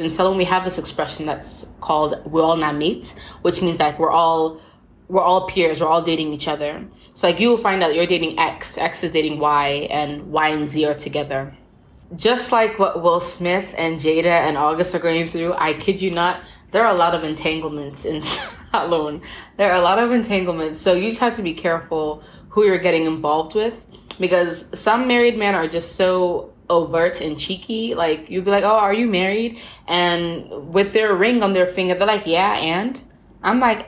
In Salon, we have this expression that's called "we're all not mates," which means that we're all peers, we're all dating each other. So like you will find out you're dating X, X is dating Y, and Y and Z are together. Just like what Will Smith and Jada and August are going through, I kid you not, there are a lot of entanglements in Salon. There are a lot of entanglements, so you just have to be careful who you're getting involved with, because some married men are just so overt and cheeky. Like you'll be like, "Oh, are you married?" And with their ring on their finger, they're like, "Yeah," and I'm like,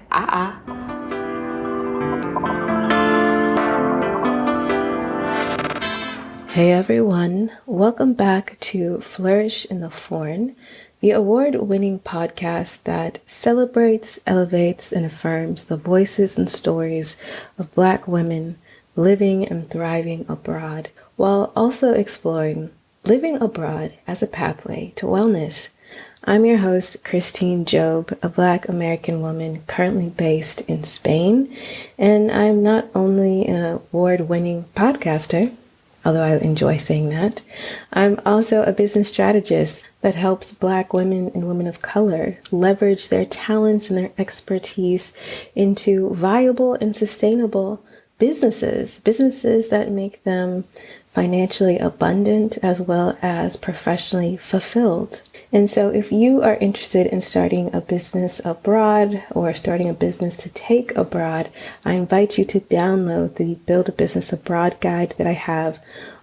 Hey everyone, welcome back to Flourish in the Foreign, the award-winning podcast that celebrates, elevates, and affirms the voices and stories of Black women living and thriving abroad, while also exploring living abroad as a pathway to wellness. I'm your host, Christine Job, a Black American woman currently based in Spain, and I'm not only an award-winning podcaster, although I enjoy saying that, I'm also a business strategist that helps Black women and women of color leverage their talents and their expertise into viable and sustainable businesses that make them financially abundant as well as professionally fulfilled. And so if you are interested in starting a business abroad or starting a business to take abroad, I invite you to download the Build a Business Abroad guide that I have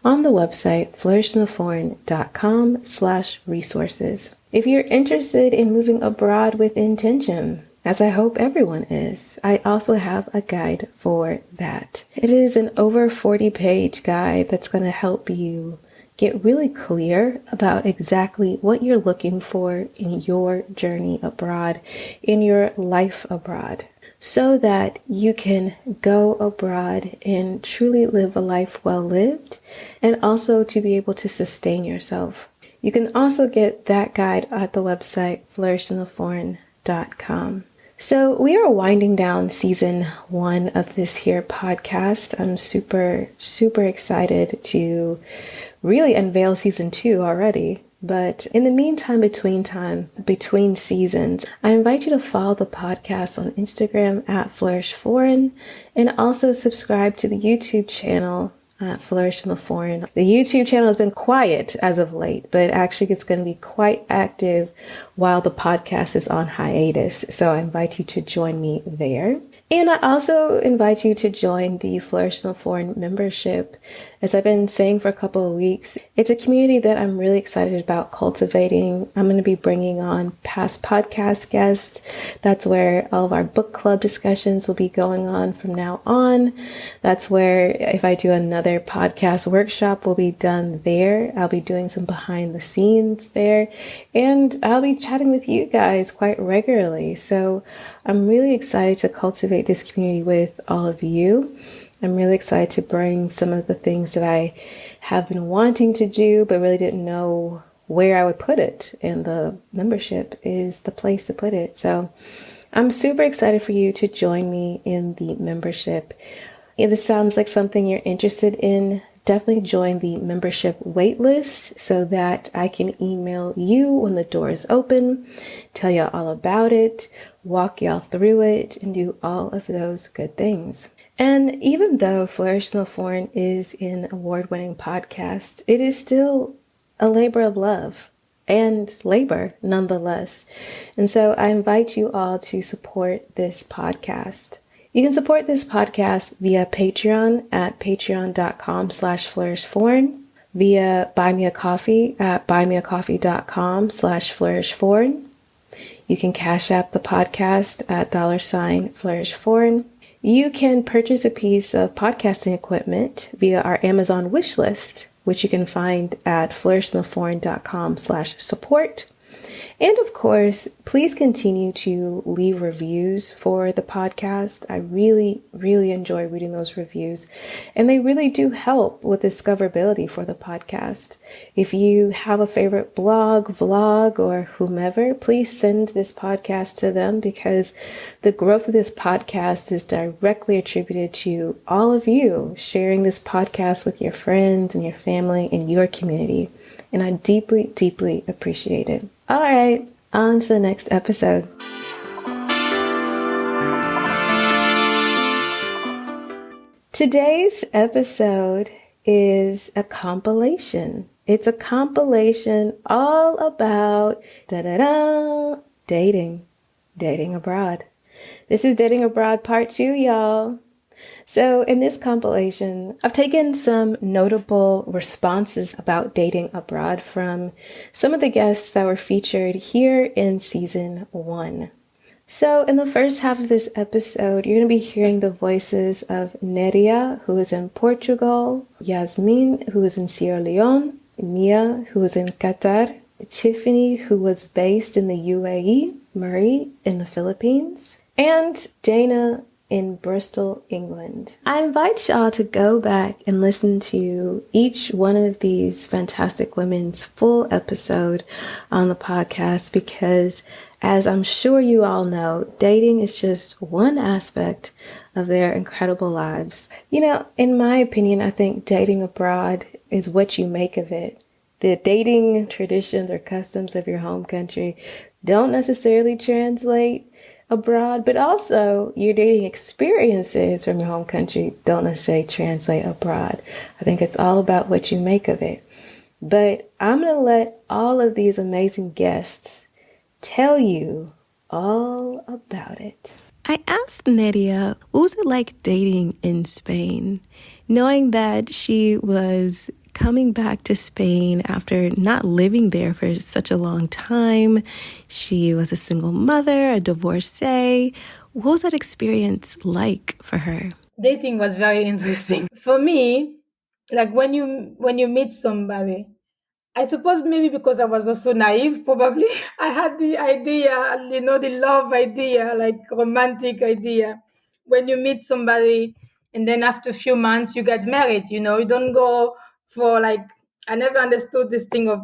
on the website flourishintheforeign.com/resources. If you're interested in moving abroad with intention, as I hope everyone is, I also have a guide for that. It is an over 40-page guide that's going to help you get really clear about exactly what you're looking for in your journey abroad, in your life abroad, so that you can go abroad and truly live a life well lived, and also to be able to sustain yourself. You can also get that guide at the website flourishintheforeign.com. So we are winding down season 1 of this here podcast. I'm super, super excited to really unveil season 2 already. But in the meantime, between seasons, I invite you to follow the podcast on Instagram at Flourish Foreign, and also subscribe to the YouTube channel at Flourish in the Foreign. The YouTube channel has been quiet as of late, but actually it's going to be quite active while the podcast is on hiatus. So I invite you to join me there. And I also invite you to join the Flourish in the Foreign membership. As I've been saying for a couple of weeks, it's a community that I'm really excited about cultivating. I'm going to be bringing on past podcast guests. That's where all of our book club discussions will be going on from now on. That's where if I do another podcast workshop will be done there. I'll be doing some behind the scenes there, and I'll be chatting with you guys quite regularly. So I'm really excited to cultivate this community with all of you. I'm really excited to bring some of the things that I have been wanting to do, but really didn't know where I would put it. And the membership is the place to put it. So I'm super excited for you to join me in the membership. If this sounds like something you're interested in, definitely join the membership waitlist so that I can email you when the doors open, tell you all about it, walk y'all through it, and do all of those good things. And even though Flourish in the Foreign is an award-winning podcast, it is still a labor of love and labor nonetheless. And so I invite you all to support this podcast. You can support this podcast via Patreon at patreon.com/flourishforeign, via Buy Me a Coffee at buymeacoffee.com/flourishforeign. You can cash app the podcast at $flourishforeign. You can purchase a piece of podcasting equipment via our Amazon wish list, which you can find at flourishintheforeign.com/support. And of course, please continue to leave reviews for the podcast. I really, really enjoy reading those reviews, and they really do help with discoverability for the podcast. If you have a favorite blog, vlog, or whomever, please send this podcast to them, because the growth of this podcast is directly attributed to all of you sharing this podcast with your friends and your family and your community. And I deeply, deeply appreciate it. All right, on to the next episode. Today's episode is a compilation. It's a compilation all about dating, dating abroad. This is Dating Abroad Part 2, y'all. So in this compilation, I've taken some notable responses about dating abroad from some of the guests that were featured here in season 1. So in the first half of this episode, you're going to be hearing the voices of Neria, who is in Portugal, Yasmin, who is in Sierra Leone, Mia, who is in Qatar, Tiffany, who was based in the UAE, Marie in the Philippines, and Dana in Bristol, England. I invite y'all to go back and listen to each one of these fantastic women's full episode on the podcast because, as I'm sure you all know, dating is just one aspect of their incredible lives. You know, in my opinion, I think dating abroad is what you make of it. The dating traditions or customs of your home country don't necessarily translate abroad, but also your dating experiences from your home country don't necessarily translate abroad. I think it's all about what you make of it. But I'm going to let all of these amazing guests tell you all about it. I asked Neria, what was it like dating in Spain, knowing that she was coming back to Spain after not living there for such a long time. She was a single mother, a divorcee. What was that experience like for her? Dating was very interesting. For me, like when you meet somebody, I suppose maybe because I was also naive, probably. I had the idea, the love idea, like romantic idea. When you meet somebody and then after a few months you get married, you don't go for like, I never understood this thing of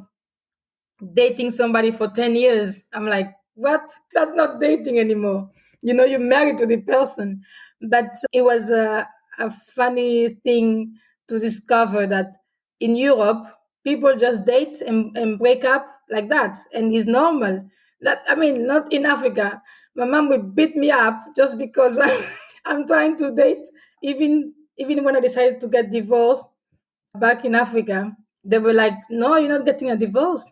dating somebody for 10 years. I'm like, what? That's not dating anymore. You're married to the person. But it was a funny thing to discover that in Europe, people just date and break up like that. And it's normal. Not in Africa. My mom would beat me up just because I'm trying to date. Even when I decided to get divorced back in Africa, they were like, no, you're not getting a divorce,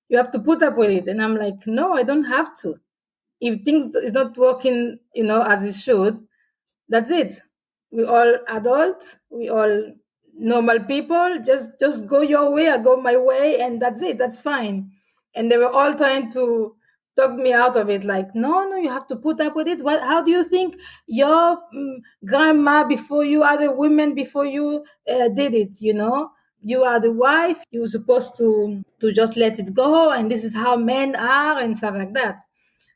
you have to put up with it. And I'm like, no, I don't have to. If things is not working, as it should, that's it. We all adults, we all normal people. Just go your way, I go my way, and that's it. That's fine. And they were all trying to talk me out of it. Like, no, you have to put up with it. What? How do you think your grandma before you, other women before you, did it? You are the wife. You're supposed to just let it go, and this is how men are, and stuff like that.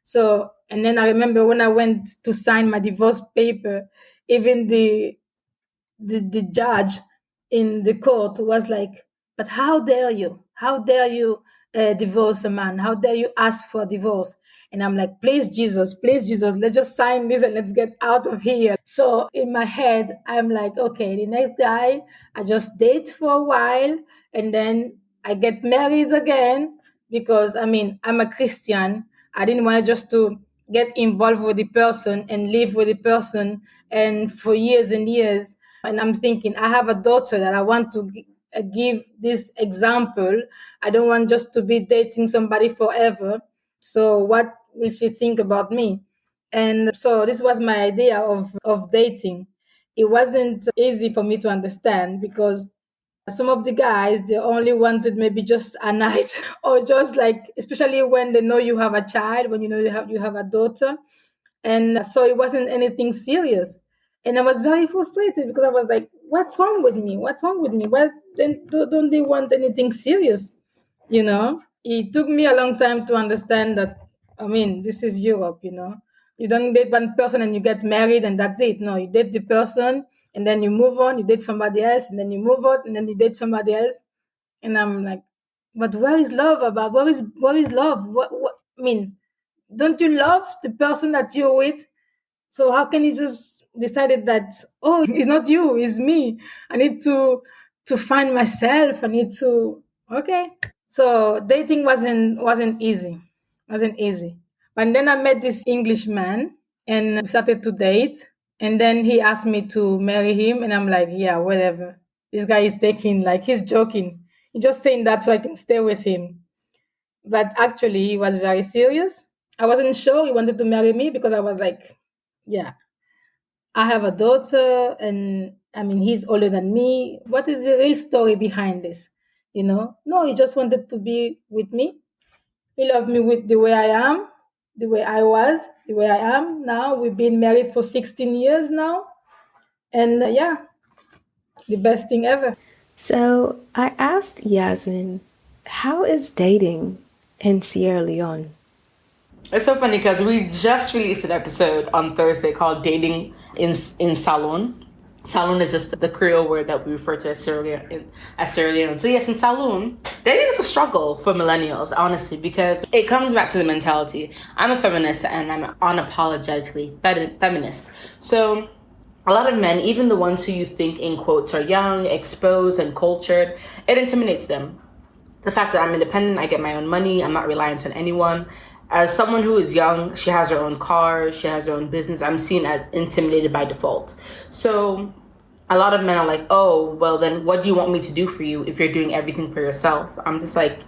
So, and then I remember when I went to sign my divorce paper, even the judge in the court was like, but how dare you? How dare you divorce a man? How dare you ask for divorce? And I'm like, please, Jesus, let's just sign this and let's get out of here. So in my head, I'm like, okay, the next guy, I just date for a while and then I get married again because I'm a Christian. I didn't want just to get involved with the person and live with the person and for years and years. And I'm thinking, I have a daughter that I want to give this example. I don't want just to be dating somebody forever. So what will she think about me? And so this was my idea of dating. It wasn't easy for me to understand because some of the guys, they only wanted maybe just a night or just like, especially when they know you have a child, when you have a daughter. And so it wasn't anything serious. And I was very frustrated because I was like, what's wrong with me? What's wrong with me? Why then don't they want anything serious? It took me a long time to understand that, this is Europe, You don't date one person and you get married and that's it. No, you date the person and then you move on, you date somebody else, and then you move on, and then you date somebody else. And I'm like, but where is love about? What is love? What don't you love the person that you're with? So how can you just decided that, oh, it's not you, it's me. I need to find myself. I need to, okay. So dating wasn't easy. Wasn't easy. But then I met this English man and we started to date. And then he asked me to marry him. And I'm like, yeah, whatever. This guy is taking, like, he's joking. He's just saying that so I can stay with him. But actually, he was very serious. I wasn't sure he wanted to marry me because I was like, yeah, I have a daughter and I mean, he's older than me. What is the real story behind this? No, he just wanted to be with me. He loved me with the way I am, the way I was, the way I am now. We've been married for 16 years now. And yeah, the best thing ever. So I asked Yasmin, how is dating in Sierra Leone? It's so funny because we just released an episode on Thursday called Dating in Saloon. Saloon is just the Creole word that we refer to as Sierra Leone. So yes, in Saloon, dating is a struggle for millennials, honestly, because it comes back to the mentality. I'm a feminist and I'm unapologetically feminist. So a lot of men, even the ones who you think in quotes are young, exposed, and cultured, it intimidates them. The fact that I'm independent, I get my own money, I'm not reliant on anyone. As someone who is young, she has her own car, she has her own business, I'm seen as intimidated by default. So a lot of men are like, oh, well, then what do you want me to do for you if you're doing everything for yourself? I'm just like,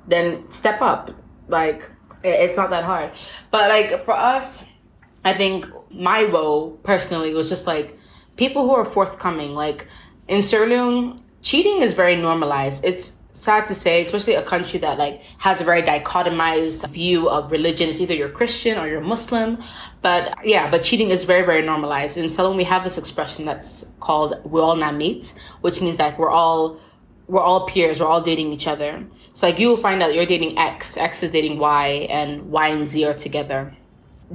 then step up. Like, it's not that hard. But like for us, I think my woe personally was just like people who are forthcoming. Like in Sierra Leone, cheating is very normalized. It's sad to say, especially a country that like has a very dichotomized view of religion. It's either you're Christian or you're Muslim. But cheating is very, very normalized. In Salon, we have this expression that's called "we're all namit," which means that we're all peers, we're all dating each other. So like you will find out you're dating X is dating Y, and Y and Z are together.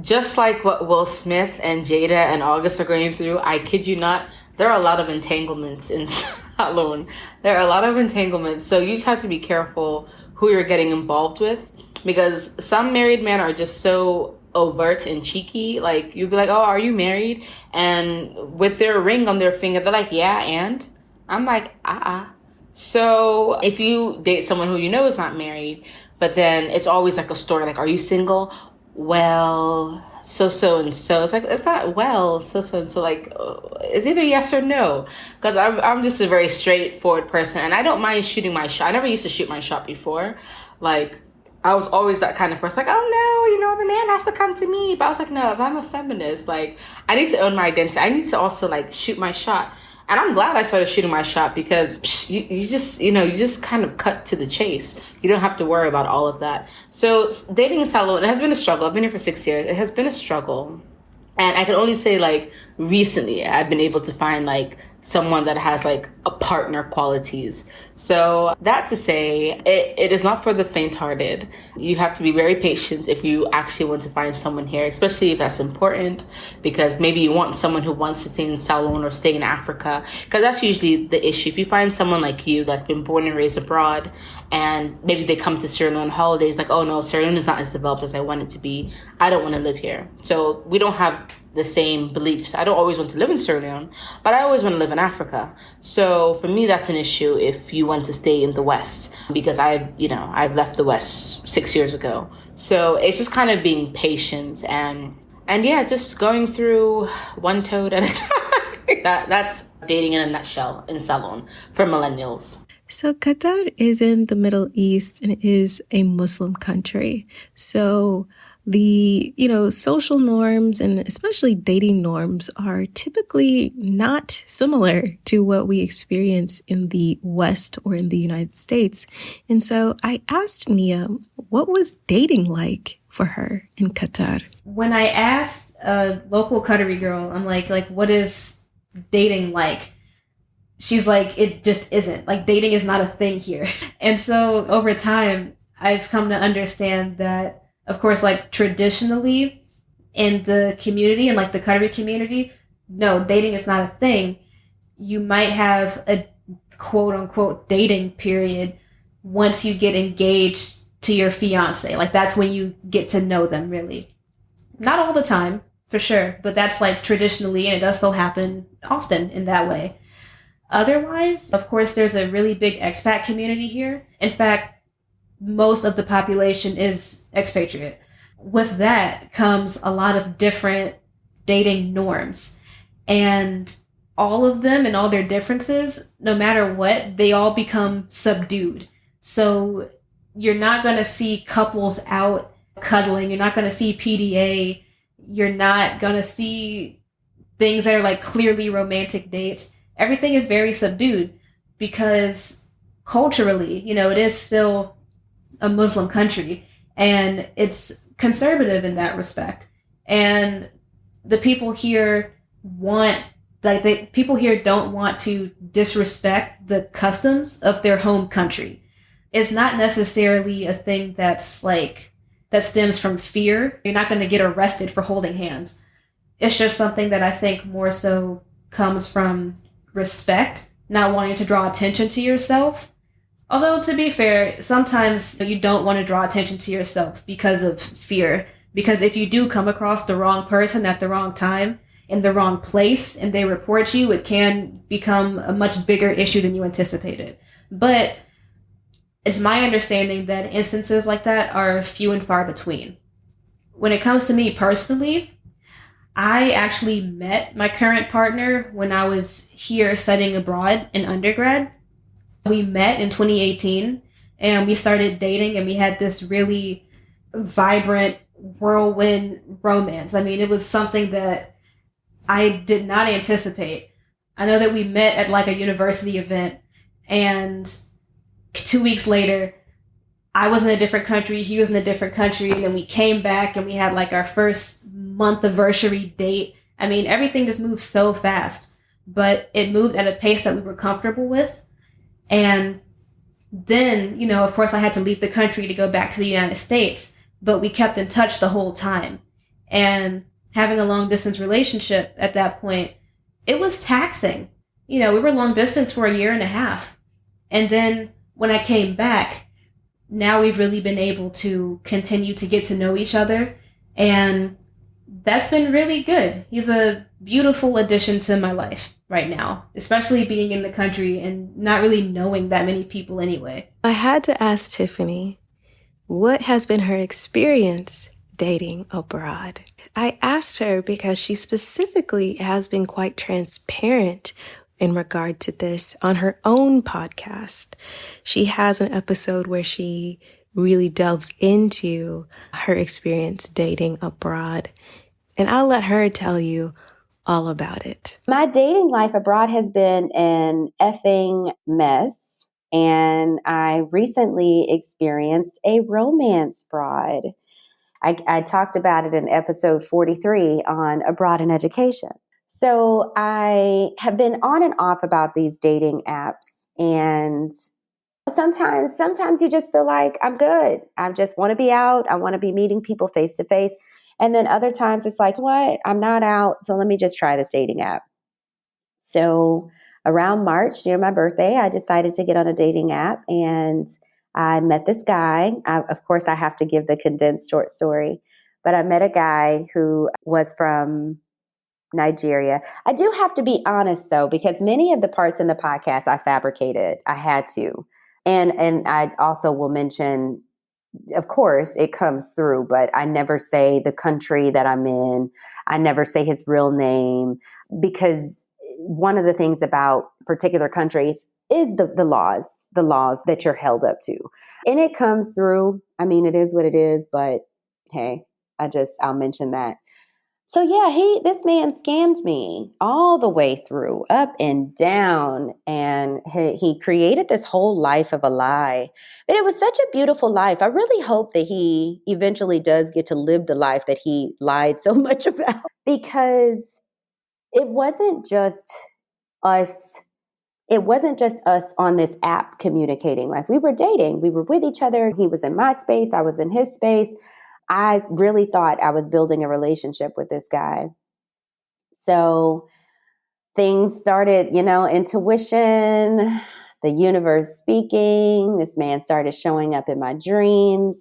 Just like what Will Smith and Jada and August are going through, I kid you not, there are a lot of entanglements in Salon. There are a lot of entanglements. So you just have to be careful who you're getting involved with, because some married men are just so overt and cheeky. Like you'd be like, oh, are you married? And with their ring on their finger, they're like, yeah, and I'm like, So if you date someone who you know is not married, but then it's always like a story, like, are you single? Well, so and so. It's like, it's not well, so and so. Like, it's either yes or no. Because I'm just a very straightforward person, and I don't mind shooting my shot. I never used to shoot my shot before. Like, I was always that kind of person. Like, oh no, the man has to come to me. But I was like, no, if I'm a feminist, like, I need to own my identity. I need to also like shoot my shot. And I'm glad I started shooting my shot because you just kind of cut to the chase. You don't have to worry about all of that. So dating in Salon, it has been a struggle. I've been here for 6 years. It has been a struggle. And I can only say like recently I've been able to find like someone that has like a partner qualities. So that to say, it is not for the faint-hearted. You have to be very patient if you actually want to find someone here, especially if that's important, because maybe you want someone who wants to stay in Salon or stay in Africa, because that's usually the issue. If you find someone like you that's been born and raised abroad and maybe they come to Sierra Leone holidays like, oh no, Sierra Leone is not as developed as I want it to be. I don't want to live here. So we don't have the same beliefs. I don't always want to live in Sierra Leone, but I always want to live in Africa. So for me, that's an issue if you want to stay in the West, because I've left the West 6 years ago. So it's just kind of being patient and yeah, just going through one toad at a time. That's dating in a nutshell in Salon for millennials. So Qatar is in the Middle East and it is a Muslim country. So the, social norms and especially dating norms are typically not similar to what we experience in the West or in the United States. And so I asked Nia, what was dating like for her in Qatar? When I asked a local Qatari girl, I'm like, what is dating like? She's like, it just isn't. Like, dating is not a thing here. And so over time, I've come to understand that, of course, like traditionally in the community and like the Qatari community, no, dating is not a thing. You might have a quote unquote dating period once you get engaged to your fiance. Like that's when you get to know them really. Not all the time, for sure, but that's like traditionally, and it does still happen often in that way. Otherwise, of course, there's a really big expat community here. In fact, most of the population is expatriate. With that comes a lot of different dating norms. And all of them and all their differences, no matter what, they all become subdued. So you're not going to see couples out cuddling. You're not going to see PDA. You're not going to see things that are like clearly romantic dates. Everything is very subdued because culturally, it is still a Muslim country and it's conservative in that respect. And the people here people here don't want to disrespect the customs of their home country. It's not necessarily a thing that stems from fear. You're not going to get arrested for holding hands. It's just something that I think more so comes from respect, not wanting to draw attention to yourself. Although, to be fair, sometimes you don't want to draw attention to yourself because of fear. Because if you do come across the wrong person at the wrong time, in the wrong place, and they report you, it can become a much bigger issue than you anticipated. But it's my understanding that instances like that are few and far between. When it comes to me personally, I actually met my current partner when I was here studying abroad in undergrad. We met in 2018 and we started dating and we had this really vibrant whirlwind romance. I mean, it was something that I did not anticipate. I know that we met at like a university event and 2 weeks later, I was in a different country, he was in a different country, and then we came back and we had like our first month anniversary date. I mean, everything just moved so fast, but it moved at a pace that we were comfortable with. And then, of course, I had to leave the country to go back to the United States, but we kept in touch the whole time. And having a long distance relationship at that point, it was taxing. We were long distance for 1.5 years. And then when I came back, now we've really been able to continue to get to know each other. And that's been really good. He's a beautiful addition to my life right now, especially being in the country and not really knowing that many people anyway. I had to ask Tiffany, what has been her experience dating abroad? I asked her because she specifically has been quite transparent in regard to this on her own podcast. She has an episode where she really delves into her experience dating abroad. And I'll let her tell you all about it. My dating life abroad has been an effing mess. And I recently experienced a romance abroad. I talked about it in episode 43 on abroad in education. So I have been on and off about these dating apps, and sometimes you just feel like I'm good. I just want to be out. I want to be meeting people face to face. And then other times it's like, what? I'm not out. So let me just try this dating app. So around March, near my birthday, I decided to get on a dating app and I met this guy. Of course, I have to give the condensed short story, but I met a guy who was from Nigeria. I do have to be honest though, because many of the parts in the podcast I fabricated. I had to. And I also will mention, of course, it comes through, but I never say the country that I'm in. I never say his real name, because one of the things about particular countries is the laws that you're held up to. And it comes through. I mean, it is what it is, but hey, I'll mention that. So yeah, this man scammed me all the way through, up and down. And he created this whole life of a lie. But it was such a beautiful life. I really hope that he eventually does get to live the life that he lied so much about. Because it wasn't just us. It wasn't just us on this app communicating. Like, we were dating. We were with each other. He was in my space. I was in his space. I really thought I was building a relationship with this guy. So things started, intuition, the universe speaking. This man started showing up in my dreams.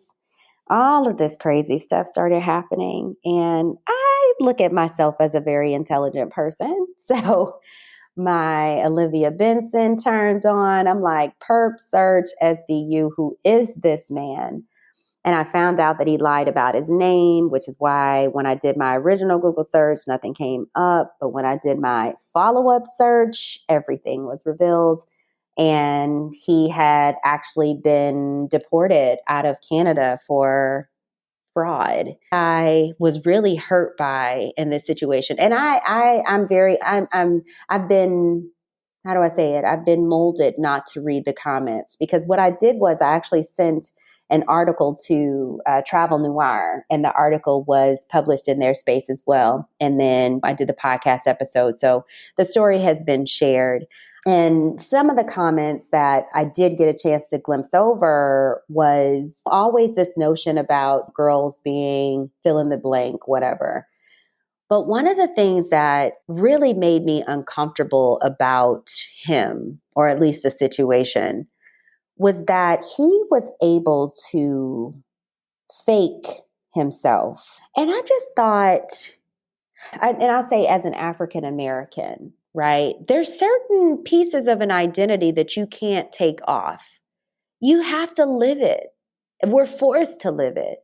All of this crazy stuff started happening. And I look at myself as a very intelligent person. So my Olivia Benson turned on. I'm like, perp search SVU, who is this man? And I found out that he lied about his name, which is why when I did my original Google search, nothing came up. But when I did my follow-up search, everything was revealed. And he had actually been deported out of Canada for fraud. I was really hurt by in this situation. And I've been, how do I say it? I've been molded not to read the comments, because what I did was I actually sent an article to Travel Noir, and the article was published in their space as well. And then I did the podcast episode. So the story has been shared. And some of the comments that I did get a chance to glimpse over was always this notion about girls being fill in the blank, whatever. But one of the things that really made me uncomfortable about him, or at least the situation, was that he was able to fake himself. And I just thought, and I'll say as an African American, right? There's certain pieces of an identity that you can't take off. You have to live it. We're forced to live it.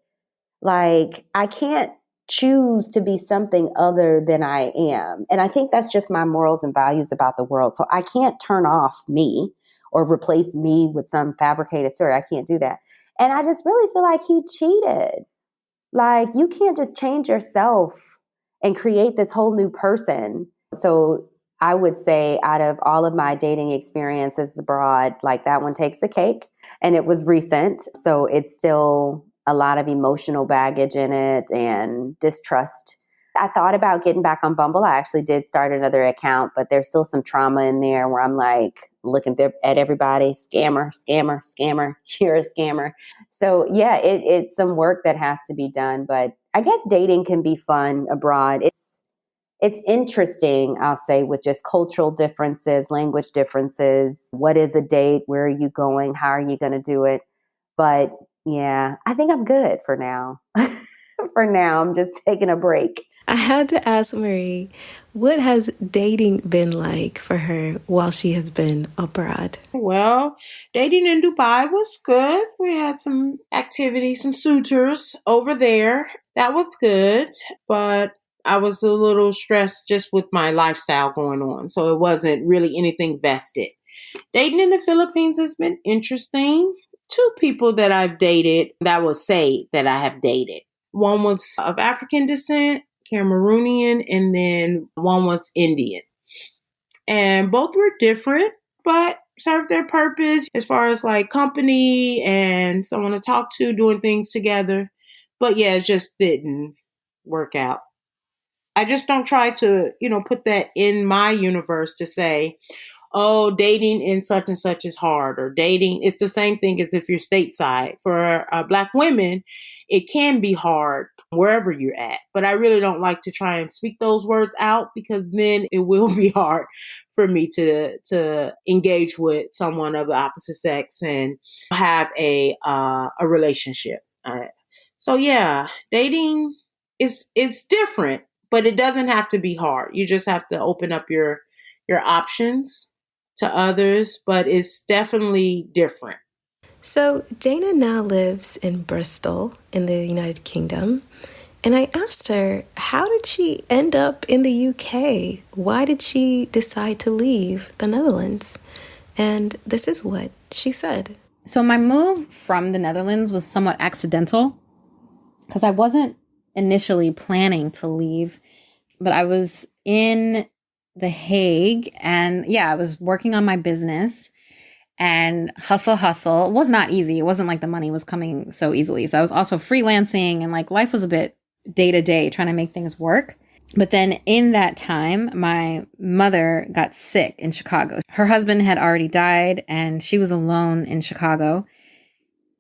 Like, I can't choose to be something other than I am. And I think that's just my morals and values about the world. So I can't turn off me or replace me with some fabricated story. I can't do that. And I just really feel like he cheated. Like, you can't just change yourself and create this whole new person. So I would say out of all of my dating experiences abroad, like, that one takes the cake. And it was recent. So it's still a lot of emotional baggage in it and distrust. I thought about getting back on Bumble. I actually did start another account, but there's still some trauma in there where I'm like looking at everybody, scammer, scammer, scammer, you're a scammer. So yeah, it's some work that has to be done. But I guess dating can be fun abroad. It's interesting, I'll say, with just cultural differences, language differences. What is a date? Where are you going? How are you going to do it? But yeah, I think I'm good for now. For now, I'm just taking a break. I had to ask Marie, what has dating been like for her while she has been abroad? Well, dating in Dubai was good. We had some activity, some suitors over there. That was good, but I was a little stressed just with my lifestyle going on. So it wasn't really anything vested. Dating in the Philippines has been interesting. 2 people that I've dated that will say that I have dated. One was of African descent, Cameroonian, and then one was Indian. And both were different, but served their purpose as far as like company and someone to talk to, doing things together. But yeah, it just didn't work out. I just don't try to, put that in my universe to say, oh, dating in such and such is hard, or dating. It's the same thing as if you're stateside. For Black women, it can be hard wherever you're at. But I really don't like to try and speak those words out, because then it will be hard for me to engage with someone of the opposite sex and have a relationship. So yeah, dating is different, but it doesn't have to be hard. You just have to open up your options to others, but it's definitely different. So Dana now lives in Bristol in the United Kingdom. And I asked her, how did she end up in the UK? Why did she decide to leave the Netherlands? And this is what she said. So my move from the Netherlands was somewhat accidental, because I wasn't initially planning to leave, but I was in The Hague, and I was working on my business, and hustle. It was not easy. It wasn't like the money was coming so easily. So I was also freelancing, and like life was a bit day to day trying to make things work. But then in that time, my mother got sick in Chicago. Her husband had already died, and she was alone in Chicago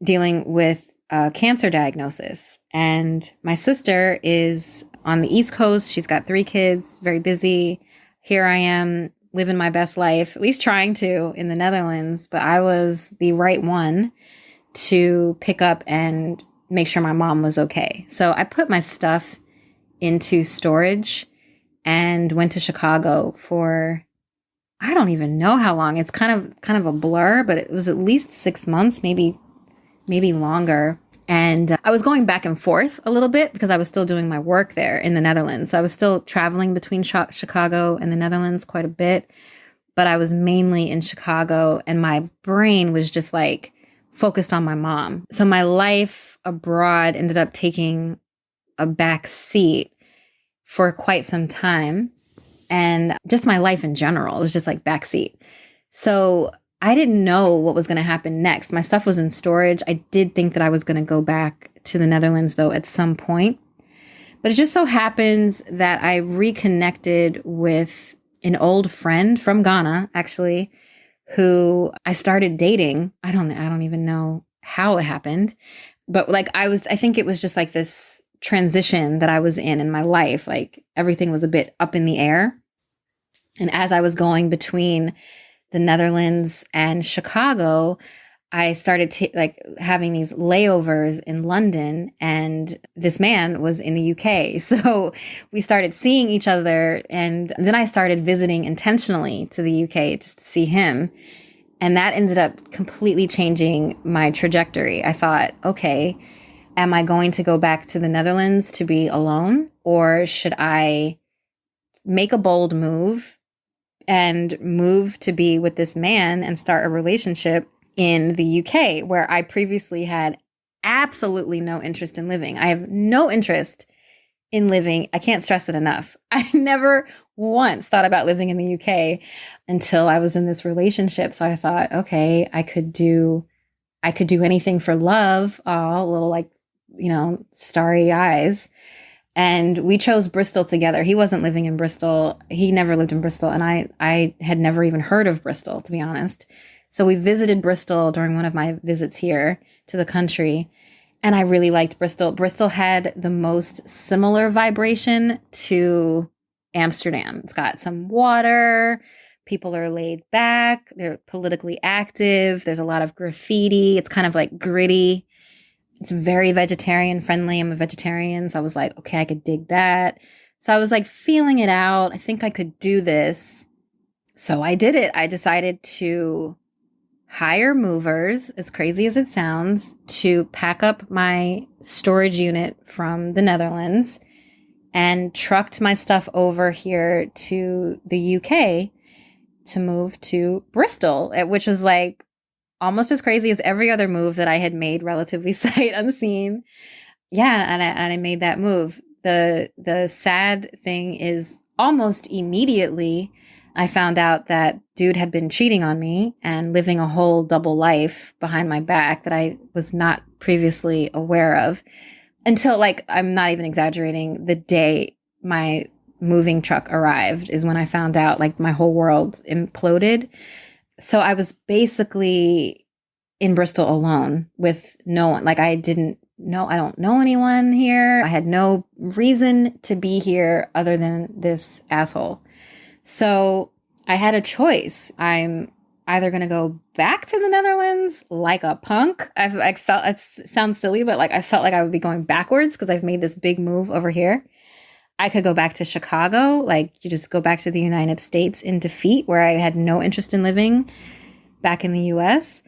dealing with a cancer diagnosis. And my sister is on the East Coast. She's got 3 kids, very busy. Here I am living my best life, at least trying to, in the Netherlands. But I was the right one to pick up and make sure my mom was okay. So I put my stuff into storage and went to Chicago for I don't even know how long. It's kind of a blur, but it was at least 6 months, maybe longer. And I was going back and forth a little bit because I was still doing my work there in the Netherlands. So I was still traveling between Chicago and the Netherlands quite a bit, but I was mainly in Chicago, and my brain was just like focused on my mom. So my life abroad ended up taking a back seat for quite some time. And just my life in general was just like backseat. So I didn't know what was going to happen next. My stuff was in storage. I did think that I was going to go back to the Netherlands, though, at some point. But it just so happens that I reconnected with an old friend from Ghana, actually, who I started dating. I don't even know how it happened. But like I think it was just like this transition that I was in my life. Like everything was a bit up in the air. And as I was going between the Netherlands and Chicago, I started having these layovers in London, and this man was in the UK. So we started seeing each other, and then I started visiting intentionally to the UK just to see him. And that ended up completely changing my trajectory. I thought, okay, am I going to go back to the Netherlands to be alone, or should I make a bold move and move to be with this man and start a relationship in the UK, where I previously had absolutely no interest in living? I have no interest in living. I can't stress it enough. I never once thought about living in the UK until I was in this relationship. So I thought, okay, I could do anything for love. Oh, a little like, starry eyes. And we chose Bristol together. He wasn't living in Bristol. He never lived in Bristol. And I had never even heard of Bristol, to be honest. So we visited Bristol during one of my visits here to the country. And I really liked Bristol. Bristol had the most similar vibration to Amsterdam. It's got some water. People are laid back. They're politically active. There's a lot of graffiti. It's kind of like gritty. It's very vegetarian friendly. I'm a vegetarian. So I was like, okay, I could dig that. So I was like feeling it out. I think I could do this. So I did it. I decided to hire movers, as crazy as it sounds, to pack up my storage unit from the Netherlands and trucked my stuff over here to the UK to move to Bristol, which was like almost as crazy as every other move that I had made relatively sight unseen. Yeah, and I made that move. The sad thing is almost immediately I found out that dude had been cheating on me and living a whole double life behind my back that I was not previously aware of, until, like, I'm not even exaggerating, the day my moving truck arrived is when I found out, like, my whole world imploded. So I was basically in Bristol alone with no one. Like, I don't know anyone here. I had no reason to be here other than this asshole. So I had a choice. I'm either going to go back to the Netherlands like a punk. I felt, it sounds silly, but like I felt like I would be going backwards because I've made this big move over here. I could go back to Chicago, like you just go back to the United States in defeat, where I had no interest in living back in the US,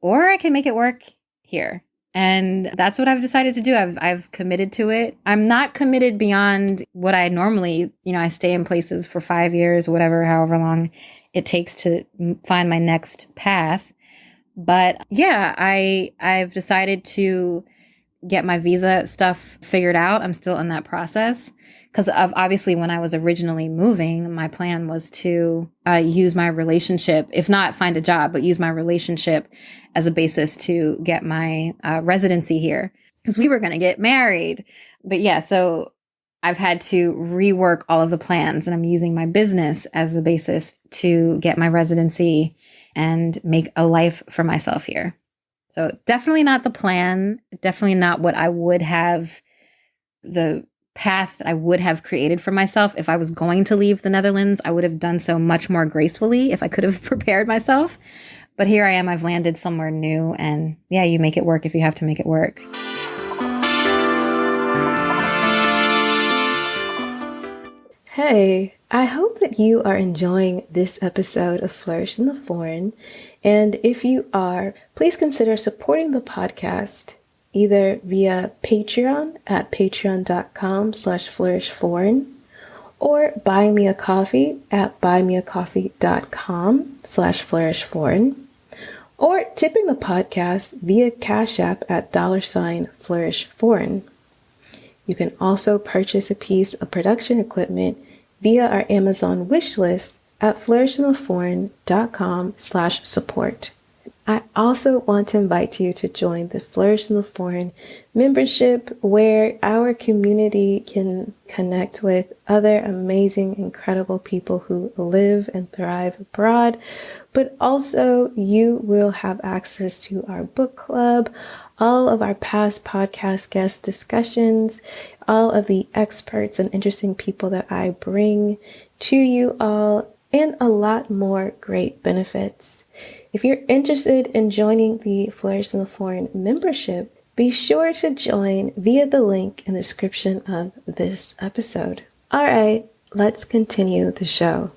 or I can make it work here. And that's what I've decided to do. I've committed to it. I'm not committed beyond what I normally, I stay in places for 5 years, whatever, however long it takes to find my next path. But yeah, I've decided to get my visa stuff figured out. I'm still in that process. Because obviously when I was originally moving, my plan was to use my relationship, if not find a job, but use my relationship as a basis to get my residency here. Because we were going to get married. But yeah, so I've had to rework all of the plans, and I'm using my business as the basis to get my residency and make a life for myself here. So definitely not the plan, definitely not what I would have, the path that I would have created for myself. If I was going to leave the Netherlands, I would have done so much more gracefully if I could have prepared myself. But here I am, I've landed somewhere new, and yeah, you make it work if you have to make it work. Hey, I hope that you are enjoying this episode of Flourish in the Foreign. And if you are, please consider supporting the podcast either via Patreon at patreon.com/flourishforeign or buying me a coffee at buymeacoffee.com/flourishforeign or tipping the podcast via Cash App at $flourishforeign. You can also purchase a piece of production equipment via our Amazon wish list at flourishintheforeign.com/support. I also want to invite you to join the Flourish in the Foreign membership, where our community can connect with other amazing, incredible people who live and thrive abroad. But also, you will have access to our book club, all of our past podcast guest discussions, all of the experts and interesting people that I bring to you all, and a lot more great benefits. If you're interested in joining the Flourish in the Foreign membership, be sure to join via the link in the description of this episode. All right, let's continue the show.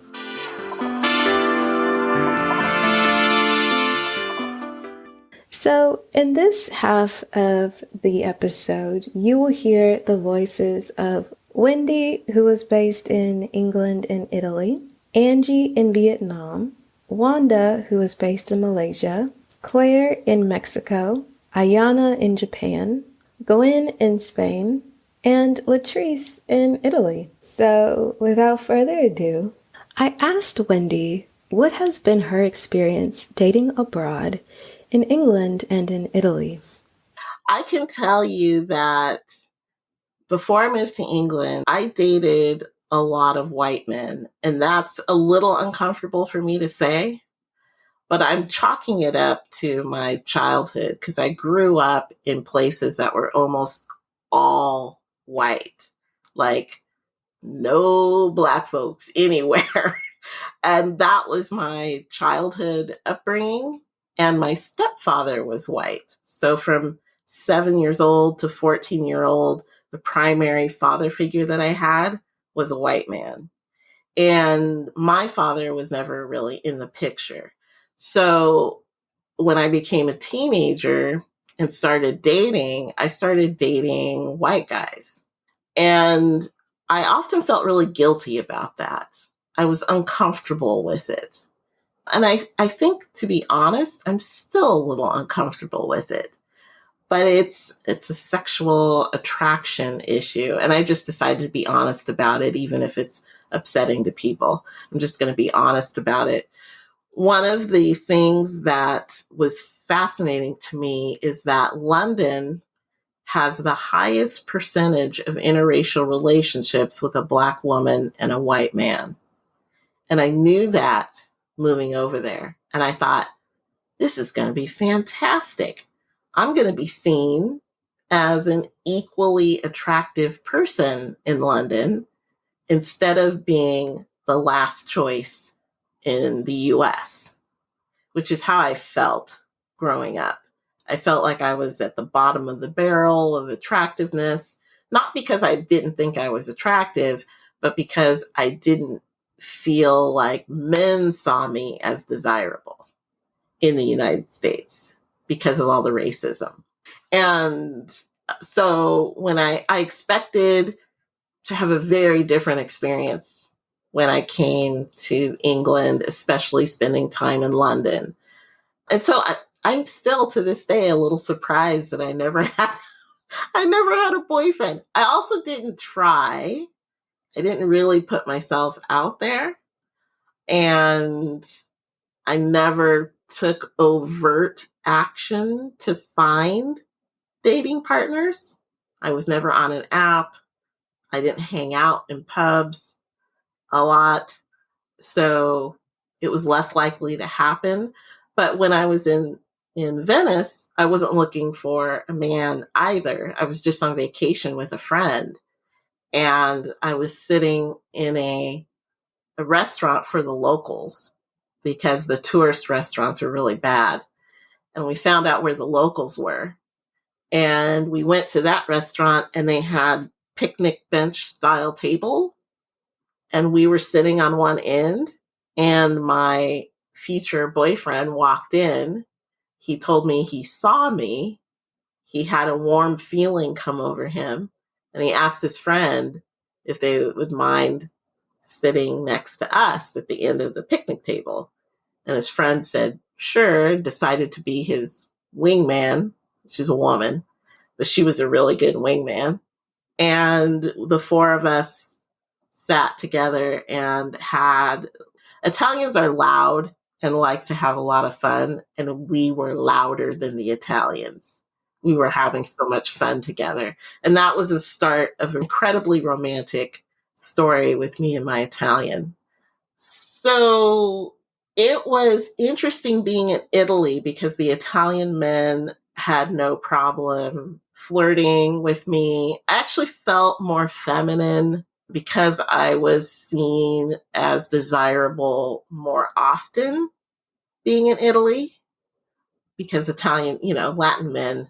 So, in this half of the episode, you will hear the voices of Wendy, who was based in England and Italy, Angie in Vietnam, Wanda, who is based in Malaysia, Claire in Mexico, Ayana in Japan, Glenn in Spain, and Latrice in Italy. So, without further ado, I asked Wendy what has been her experience dating abroad in England and in Italy. I can tell you that before I moved to England, I dated a lot of white men, and that's a little uncomfortable for me to say, but I'm chalking it up to my childhood because I grew up in places that were almost all white, like no Black folks anywhere. And that was my childhood upbringing. And my stepfather was white. So from 7 years old to 14-year-old, the primary father figure that I had was a white man. And my father was never really in the picture. So when I became a teenager and started dating, I started dating white guys. And I often felt really guilty about that. I was uncomfortable with it. And I think, to be honest, I'm still a little uncomfortable with it. But it's a sexual attraction issue. And I just decided to be honest about it, even if it's upsetting to people. I'm just going to be honest about it. One of the things that was fascinating to me is that London has the highest percentage of interracial relationships with a Black woman and a white man. And I knew that moving over there. And I thought, this is going to be fantastic. I'm going to be seen as an equally attractive person in London instead of being the last choice in the US, which is how I felt growing up. I felt like I was at the bottom of the barrel of attractiveness, not because I didn't think I was attractive, but because I didn't feel like men saw me as desirable in the United States because of all the racism. And so when I expected to have a very different experience when I came to England, especially spending time in London. And so I'm still to this day a little surprised that I never had a boyfriend. I also didn't try. I didn't really put myself out there. And I never took overt action to find dating partners. I was never on an app. I didn't hang out in pubs a lot. So it was less likely to happen. But when I was in Venice, I wasn't looking for a man either. I was just on vacation with a friend. And I was sitting in a restaurant for the locals because the tourist restaurants are really bad. And we found out where the locals were. And we went to that restaurant and they had picnic bench style table. and we were sitting on one end, and my future boyfriend walked in. He told me he saw me. He had a warm feeling come over him, and he asked his friend if they would mind sitting next to us at the end of the picnic table. And his friend said, sure, decided to be his wingman. She's a woman, but she was a really good wingman. And the four of us sat together and had, Italians are loud and like to have a lot of fun. And we were louder than the Italians. We were having so much fun together. And that was the start of an incredibly romantic story with me and my Italian. So it was interesting being in Italy because the Italian men had no problem flirting with me. I actually felt more feminine because I was seen as desirable more often being in Italy, because Italian, Latin men.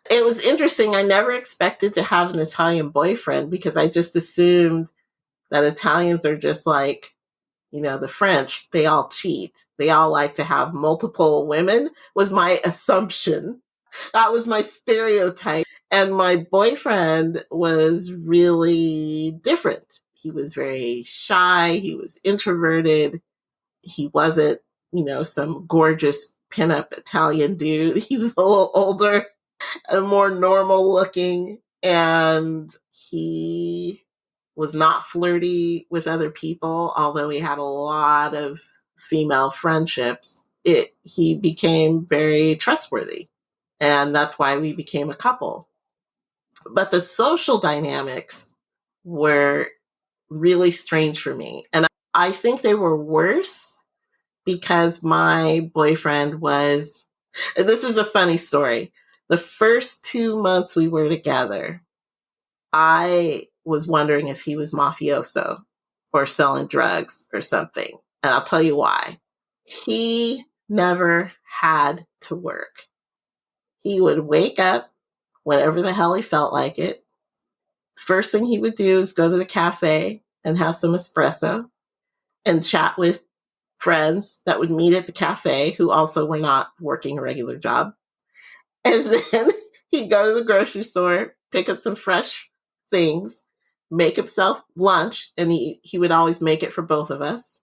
It was interesting. I never expected to have an Italian boyfriend because I just assumed that Italians are just like, the French, they all cheat. They all like to have multiple women, was my assumption. That was my stereotype. And my boyfriend was really different. He was very shy. He was introverted. He wasn't, some gorgeous pinup Italian dude. He was a little older and more normal looking. And he was not flirty with other people, although he had a lot of female friendships. He became very trustworthy. And that's why we became a couple. But the social dynamics were really strange for me. And I think they were worse because my boyfriend was, and this is a funny story. The first 2 months we were together, I was wondering if he was mafioso or selling drugs or something. And I'll tell you why. He never had to work. He would wake up whenever the hell he felt like it. First thing he would do is go to the cafe and have some espresso and chat with friends that would meet at the cafe who also were not working a regular job. And then he'd go to the grocery store, pick up some fresh things, make himself lunch, and he would always make it for both of us.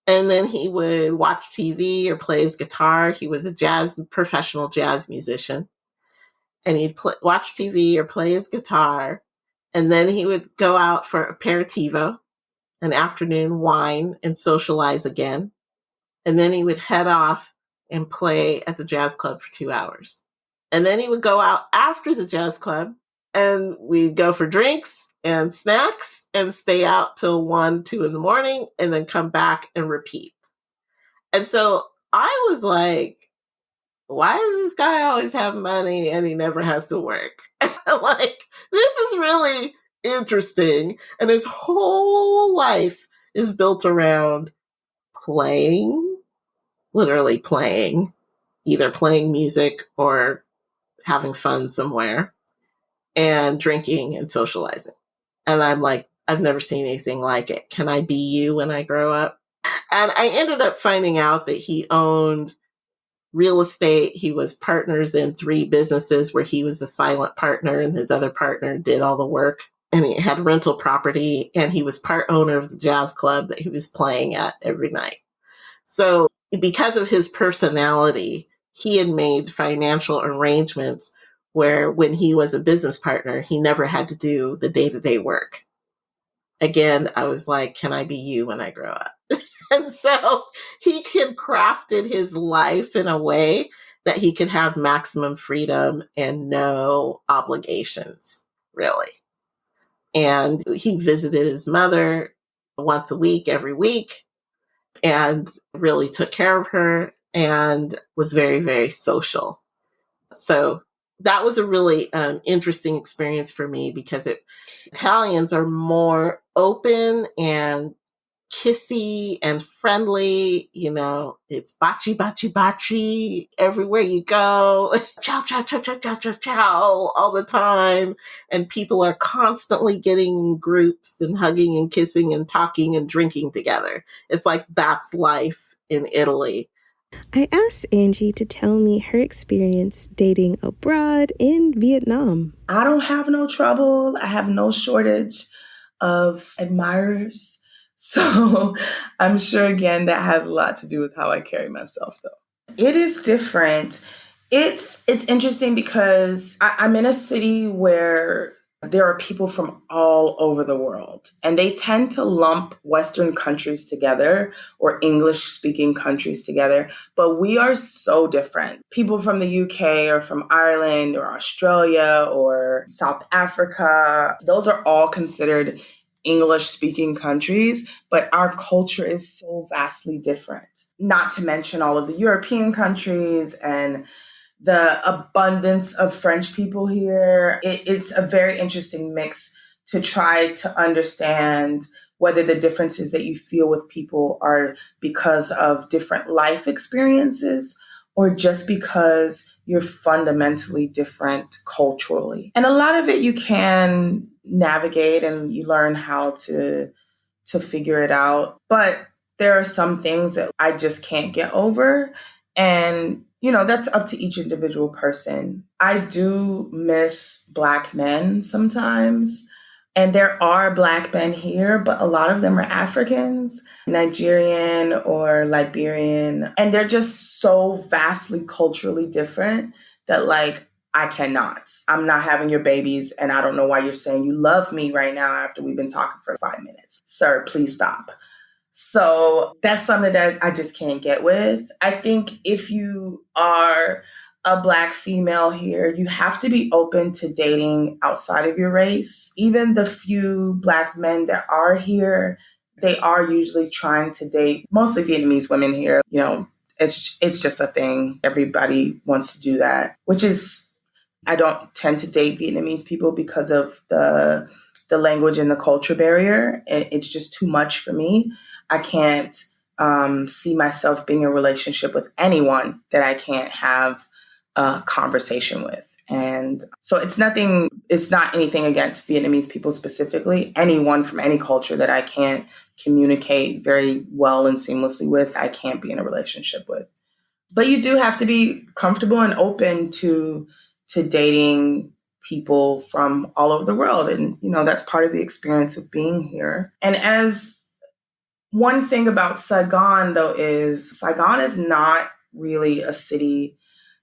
And then he would watch TV or play his guitar. He was a professional jazz musician. And he'd watch TV or play his guitar. And then he would go out for aperitivo, an afternoon wine, and socialize again. And then he would head off and play at the jazz club for 2 hours. And then he would go out after the jazz club, and we'd go for drinks and snacks and stay out till 1, 2 in the morning, and then come back and repeat. And so I was like, why does this guy always have money and he never has to work? Like, this is really interesting. And his whole life is built around literally playing, either playing music or having fun somewhere, and drinking and socializing. And I'm like, I've never seen anything like it. Can I be you when I grow up? And I ended up finding out that he owned real estate. He was partners in 3 businesses where he was the silent partner and his other partner did all the work. And he had rental property, and he was part owner of the jazz club that he was playing at every night. So because of his personality, he had made financial arrangements where when he was a business partner, he never had to do the day-to-day work. Again, I was like, can I be you when I grow up? And so he had crafted his life in a way that he could have maximum freedom and no obligations, really. And he visited his mother once a week, every week, and really took care of her and was very, very social. So that was a really interesting experience for me because Italians are more open and kissy and friendly. You know, it's bachi, bachi, bachi everywhere you go. Chow, chow, chow, chow, chow, chow, chow all the time. And people are constantly getting in groups and hugging and kissing and talking and drinking together. It's like that's life in Italy. I asked Angie to tell me her experience dating abroad in Vietnam. I don't have no trouble. I have no shortage of admirers. So I'm sure, again, that has a lot to do with how I carry myself, though. It is different. It's interesting because I'm in a city where there are people from all over the world, and they tend to lump Western countries together or English speaking countries together. But we are so different. People from the UK or from Ireland or Australia or South Africa, those are all considered English speaking countries, but our culture is so vastly different. Not to mention all of the European countries and the abundance of French people here. It's a very interesting mix to try to understand whether the differences that you feel with people are because of different life experiences or just because you're fundamentally different culturally. And a lot of it you can navigate and you learn how to figure it out. But there are some things that I just can't get over. And, that's up to each individual person. I do miss Black men sometimes. And there are Black men here, but a lot of them are Africans, Nigerian or Liberian. And they're just so vastly culturally different that, like, I cannot. I'm not having your babies, and I don't know why you're saying you love me right now after we've been talking for 5 minutes. Sir, please stop. So that's something that I just can't get with. I think if you are a Black female here, you have to be open to dating outside of your race. Even the few Black men that are here, they are usually trying to date mostly Vietnamese women here. It's just a thing. Everybody wants to do that, which is, I don't tend to date Vietnamese people because of the language and the culture barrier. It's just too much for me. I can't see myself being in a relationship with anyone that I can't have a conversation with. And so it's not anything against Vietnamese people specifically. Anyone from any culture that I can't communicate very well and seamlessly with, I can't be in a relationship with. But you do have to be comfortable and open to dating people from all over the world. And, that's part of the experience of being here. And as one thing about Saigon, though, is Saigon is not really a city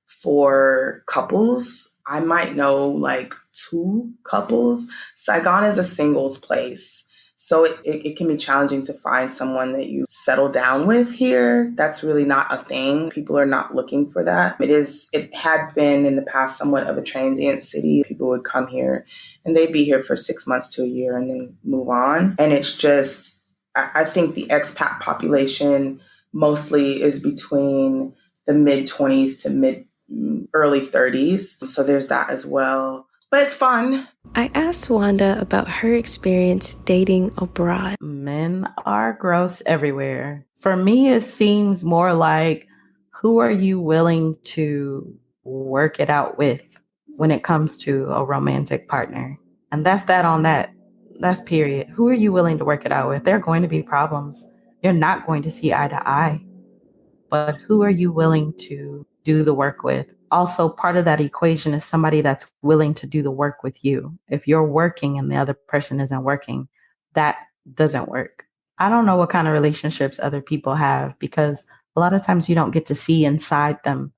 for couples. I might know like 2 couples. Saigon is a singles place. So it can be challenging to find someone that you settle down with here. That's really not a thing. People are not looking for that. It had been in the past somewhat of a transient city. People would come here and they'd be here for 6 months to a year and then move on. And it's just, I think the expat population mostly is between the mid-20s to early 30s. So there's that as well. But it's fun. I asked Wanda about her experience dating abroad. Men are gross everywhere. For me, it seems more like, who are you willing to work it out with when it comes to a romantic partner? And that's that on that. That's period. Who are you willing to work it out with? There are going to be problems. You're not going to see eye to eye. But who are you willing to do the work with? Also, part of that equation is somebody that's willing to do the work with you. If you're working and the other person isn't working, that doesn't work. I don't know what kind of relationships other people have, because a lot of times you don't get to see inside them.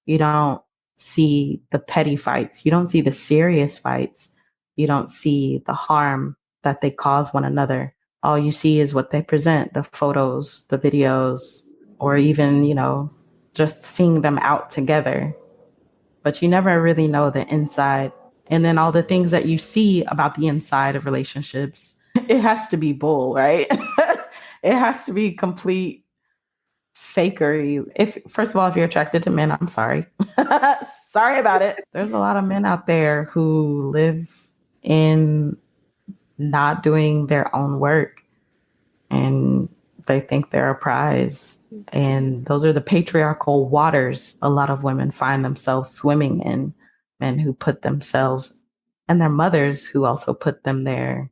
You don't see the petty fights. You don't see the serious fights. You don't see the harm that they cause one another. All you see is what they present, the photos, the videos, or even, just seeing them out together. But you never really know the inside. And then all the things that you see about the inside of relationships, it has to be bull, right? It has to be complete fakery. First of all, if you're attracted to men, I'm sorry. Sorry about it. There's a lot of men out there who live in not doing their own work. And They think they're a prize. And those are the patriarchal waters a lot of women find themselves swimming in. Men who put themselves and their mothers who also put them there.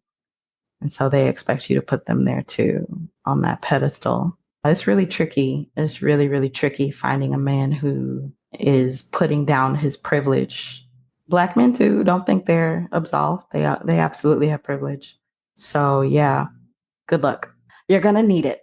And so they expect you to put them there too, on that pedestal. It's really tricky. It's really, really tricky finding a man who is putting down his privilege. Black men too don't think they're absolved. They absolutely have privilege. So yeah, good luck. You're going to need it.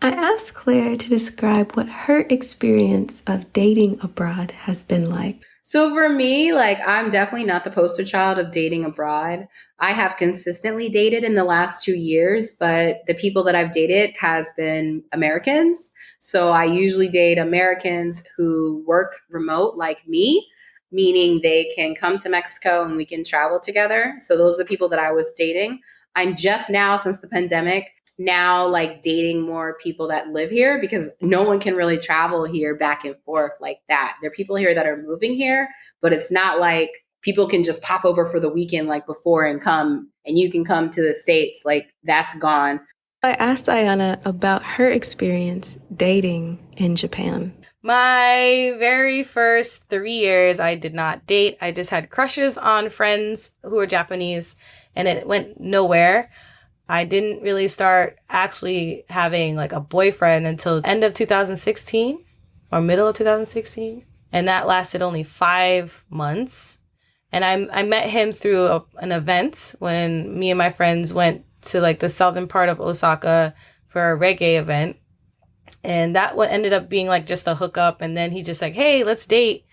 I asked Claire to describe what her experience of dating abroad has been like. So for me, like, I'm definitely not the poster child of dating abroad. I have consistently dated in the last 2 years, but the people that I've dated has been Americans. So I usually date Americans who work remote like me, meaning they can come to Mexico and we can travel together. So those are the people that I was dating. I'm just now, since the pandemic, now like dating more people that live here because no one can really travel here back and forth like that. There are people here that are moving here, but it's not like people can just pop over for the weekend like before and come, and you can come to the States. Like, that's gone. I asked Ayana about her experience dating in Japan. My very first 3 years, I did not date. I just had crushes on friends who were Japanese, and it went nowhere. I didn't really start actually having like a boyfriend until end of 2016 or middle of 2016. And that lasted only 5 months. And I met him through an event when me and my friends went to like the southern part of Osaka for a reggae event. And that what ended up being like just a hookup. And then he just like, hey, let's date.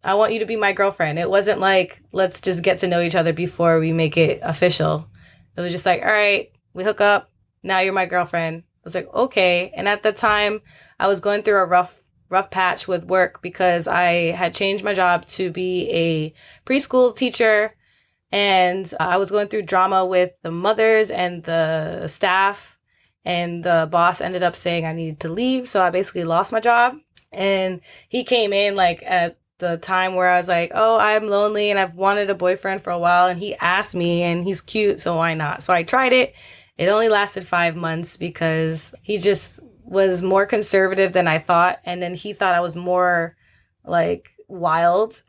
I want you to be my girlfriend. It wasn't like, let's just get to know each other before we make it official. It was just like, all right, we hook up. Now you're my girlfriend. I was like, okay. And at the time, I was going through a rough patch with work because I had changed my job to be a preschool teacher. And I was going through drama with the mothers and the staff. And the boss ended up saying I needed to leave. So I basically lost my job. And he came in like at the time where I was like, oh, I'm lonely and I've wanted a boyfriend for a while. And he asked me and he's cute, so why not? So I tried it. It only lasted 5 months because he just was more conservative than I thought. And then he thought I was more like wild,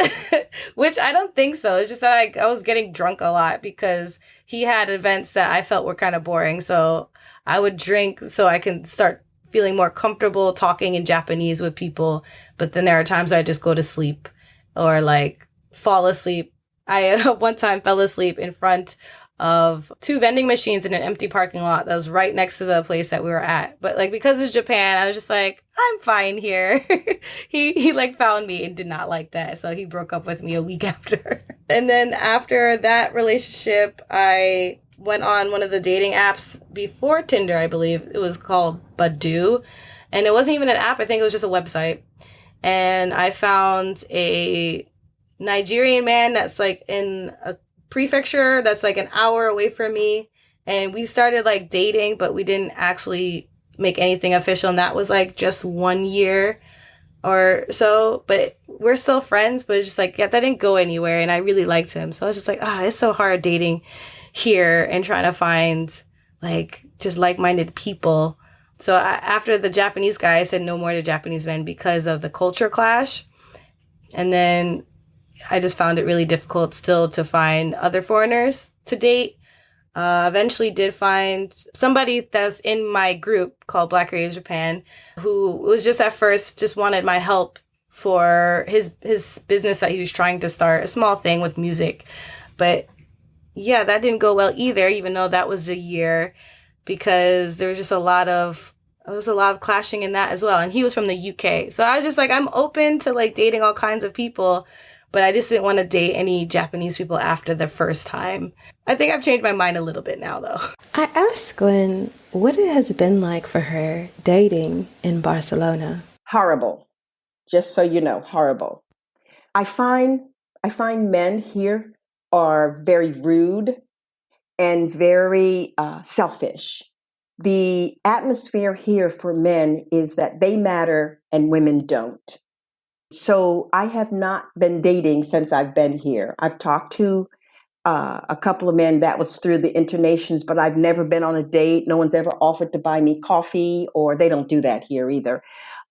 which I don't think so. It's just that I was getting drunk a lot because he had events that I felt were kind of boring. So I would drink so I can start feeling more comfortable talking in Japanese with people. But then there are times where I just go to sleep or like fall asleep. I one time fell asleep in front of 2 vending machines in an empty parking lot that was right next to the place that we were at. But like, because it's Japan, I was just like, I'm fine here. He like found me and did not like that. So he broke up with me a week after. And then after that relationship, I went on one of the dating apps before Tinder, I believe. It was called Badoo. And it wasn't even an app. I think it was just a website. And I found a Nigerian man that's like in a prefecture that's like an hour away from me. And we started like dating, but we didn't actually make anything official. And that was like just 1 year or so. But we're still friends, but it's just like, yeah, that didn't go anywhere. And I really liked him. So I was just like, it's so hard dating here and trying to find like just like-minded people. So after the Japanese guy, I said no more to Japanese men because of the culture clash. And then I just found it really difficult still to find other foreigners to date. Eventually did find somebody that's in my group called Black Creatives Japan, who was just at first just wanted my help for his business that he was trying to start, a small thing with music. But yeah, that didn't go well either, even though that was a year, because there was just a lot of clashing in that as well. And he was from the UK. So I was just like, I'm open to like dating all kinds of people, but I just didn't want to date any Japanese people after the first time. I think I've changed my mind a little bit now, though. I asked Gwen what it has been like for her dating in Barcelona. Horrible. Just so you know, horrible. I find men here are very rude and very selfish. The atmosphere here for men is that they matter and women don't. So I have not been dating since I've been here. I've talked to a couple of men that was through the internations, but I've never been on a date. No one's ever offered to buy me coffee, or they don't do that here either,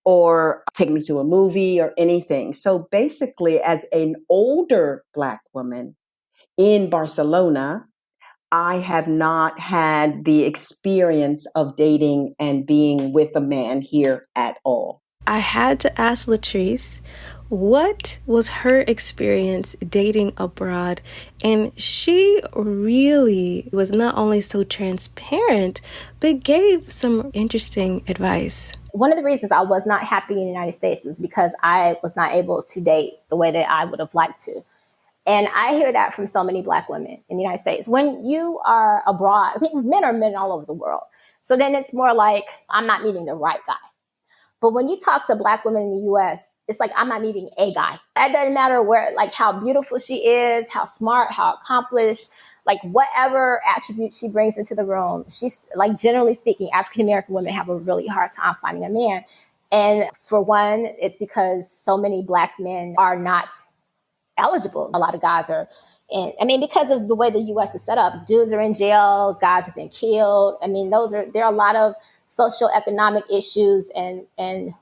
or take me to a movie or anything. So basically, as an older Black woman in Barcelona, I have not had the experience of dating and being with a man here at all. I had to ask Latrice, what was her experience dating abroad? And she really was not only so transparent, but gave some interesting advice. One of the reasons I was not happy in the United States was because I was not able to date the way that I would have liked to. And I hear that from so many Black women in the United States. When you are abroad, I mean, men are men all over the world. So then it's more like, I'm not meeting the right guy. But when you talk to Black women in the US, it's like, I'm not meeting a guy. It doesn't matter where, like how beautiful she is, how smart, how accomplished, like whatever attribute she brings into the room. She's like, generally speaking, African-American women have a really hard time finding a man. And for one, it's because so many Black men are not eligible. A lot of guys are, and I mean, because of the way the U.S. is set up, dudes are in jail, guys have been killed. I mean, there are a lot of social economic issues and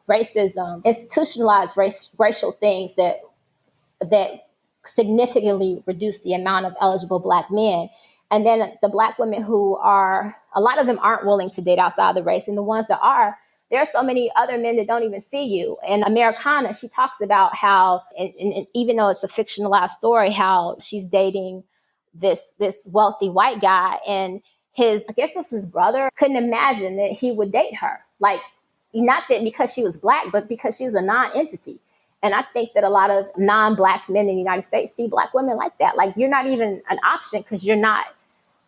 racism, institutionalized racial things that significantly reduce the amount of eligible Black men. And then the Black women who are, a lot of them aren't willing to date outside the race. And the ones that are, there are so many other men that don't even see you. And Americana, she talks about how, and even though it's a fictionalized story, how she's dating this wealthy white guy, and I guess it's his brother, couldn't imagine that he would date her. Like, not that because she was Black, but because she was a non-entity. And I think that a lot of non-Black men in the United States see Black women like that. Like, you're not even an option because you're not,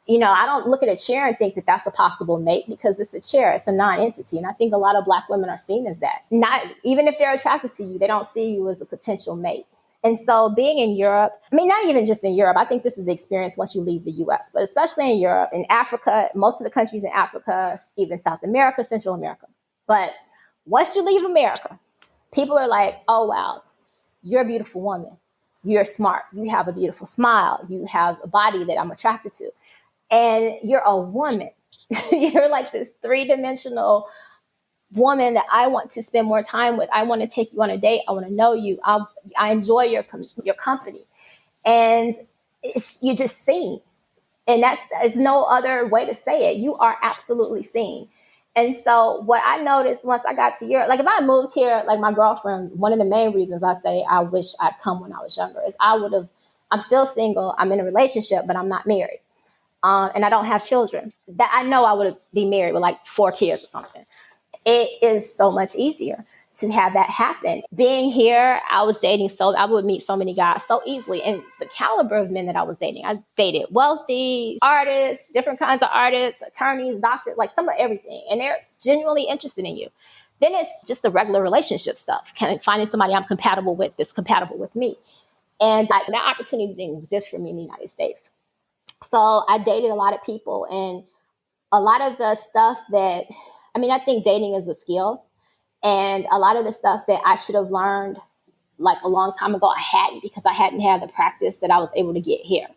I don't look at a chair and think that that's a possible mate because it's a chair, it's a non-entity. And I think a lot of Black women are seen as that. Not even if they're attracted to you, they don't see you as a potential mate. And so being in Europe, I mean, not even just in Europe, I think this is the experience once you leave the US, but especially in Europe, in Africa, most of the countries in Africa, even South America, Central America. But once you leave America, people are like, oh, wow, you're a beautiful woman. You're smart. You have a beautiful smile. You have a body that I'm attracted to. And you're a woman. You're like this three-dimensional woman that I want to spend more time with. I want to take you on a date. I want to know you. I enjoy your company. And you're just seen. And there's no other way to say it. You are absolutely seen. And so what I noticed once I got to Europe, like if I moved here, like my girlfriend, one of the main reasons I say I wish I'd come when I was younger is I'm still single. I'm in a relationship, but I'm not married. And I don't have children. That I know I would be married with like 4 kids or something. It is so much easier to have that happen. Being here, I would meet so many guys so easily. And the caliber of men that I was dating, I dated wealthy artists, different kinds of artists, attorneys, doctors, like some of everything. And they're genuinely interested in you. Then it's just the regular relationship stuff, kind of finding somebody I'm compatible with that's compatible with me. And that opportunity didn't exist for me in the United States. So I dated a lot of people, and a lot of the stuff I think dating is a skill. And a lot of the stuff that I should have learned like a long time ago, I hadn't, because I hadn't had the practice that I was able to get here.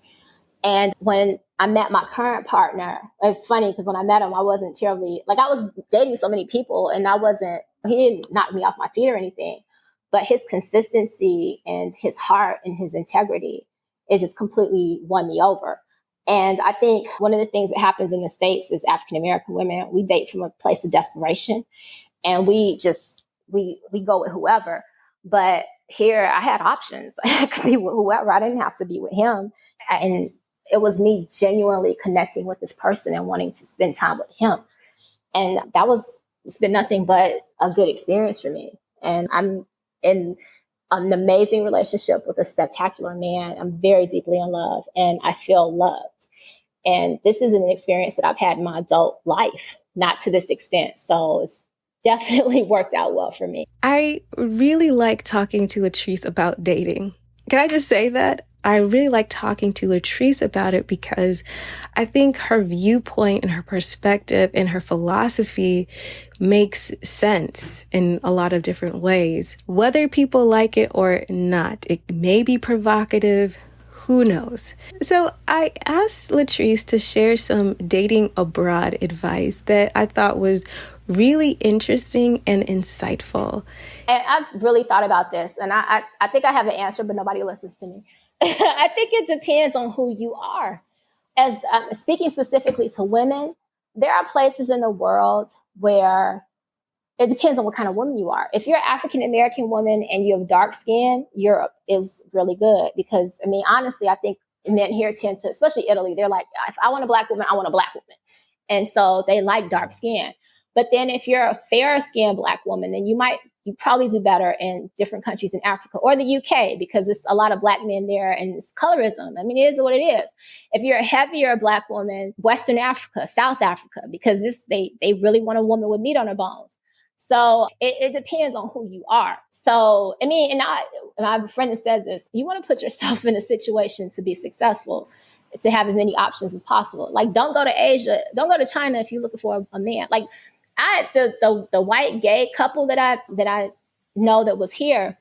And when I met my current partner, it's funny because when I met him, I wasn't terribly, like I was dating so many people and he didn't knock me off my feet or anything, but his consistency and his heart and his integrity, it just completely won me over. And I think one of the things that happens in the States is African-American women, we date from a place of desperation. And we go with whoever. But here I had options. I could be with whoever. I didn't have to be with him. And it was me genuinely connecting with this person and wanting to spend time with him. And it's been nothing but a good experience for me. And I'm in an amazing relationship with a spectacular man. I'm very deeply in love and I feel loved. And this is an experience that I've had in my adult life, not to this extent. So it's definitely worked out well for me. I really like talking to Latrice about dating. Can I just say that? I really like talking to Latrice about it because I think her viewpoint and her perspective and her philosophy makes sense in a lot of different ways. Whether people like it or not, it may be provocative. Who knows? So I asked Latrice to share some dating abroad advice that I thought was really interesting and insightful. And I've really thought about this, and I think I have an answer, but nobody listens to me. I think it depends on who you are. As speaking specifically to women, there are places in the world where it depends on what kind of woman you are. If you're an African American woman and you have dark skin, Europe is really good because, I mean, honestly, I think men here tend to, especially Italy, they're like, if I want a black woman, I want a black woman. And so they like dark skin. But then if you're a fair skinned black woman, then you probably do better in different countries in Africa or the UK because it's a lot of black men there and it's colorism. I mean, it is what it is. If you're a heavier black woman, Western Africa, South Africa, because they really want a woman with meat on her bones. So it depends on who you are. So, I mean, and I have a friend that says this, you want to put yourself in a situation to be successful, to have as many options as possible. Like, don't go to Asia, don't go to China if you're looking for a man. Like, the white gay couple that I know that was here,